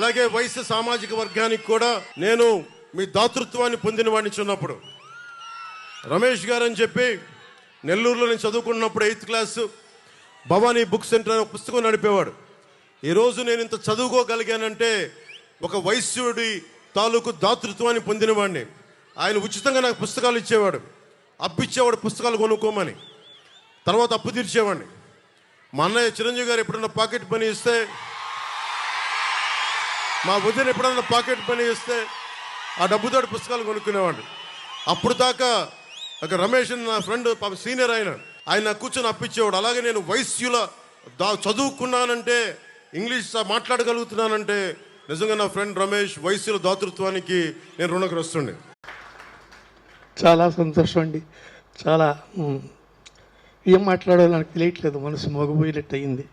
అలాగే వైశ్య సామాజిక వర్గానికి కూడా నేను మీ దాతృత్వాన్ని పొందిన వాడిని చిన్నప్పుడు. రమేష్ గారు అని చెప్పి నెల్లూరులో నేను చదువుకున్నప్పుడు 8th class Bhavani book centre అనే పుస్తకం నడిపేవాడు. ఈరోజు నేను ఇంత చదువుకోగలిగానంటే ఒక వైశ్యుడి తాలూకు దాతృత్వాన్ని పొందినవాడిని. ఆయన ఉచితంగా నాకు పుస్తకాలు ఇచ్చేవాడు, అప్పిచ్చేవాడు పుస్తకాలు కొనుక్కోమని. తర్వాత అప్పు తీర్చేవాడిని. మా అన్నయ్య చిరంజీవి గారు ఎప్పుడన్నా పాకెట్ పని ఇస్తే, మా వదిన ఎప్పుడన్నా పాకెట్ పని ఇస్తే ఆ డబ్బుతోటి పుస్తకాలు కొనుక్కునేవాడు. అప్పుడు దాకా ఒక రమేష్ నా ఫ్రెండ్ సీనియర్ ఆయన కూర్చొని అప్పిచ్చేవాడు. అలాగే నేను వైశ్యుల చదువుకున్నానంటే, ఇంగ్లీష్ మాట్లాడగలుగుతున్నానంటే నిజంగా నా ఫ్రెండ్ రమేష్ వైశ్యుల దాతృత్వానికి నేను రుణగ్రస్తుండే. చాలా సంతోషం అండి. చాలా ఏం మాట్లాడాలో నాకు తెలియట్లేదు, మనసు మోగపోయినట్టు అయింది.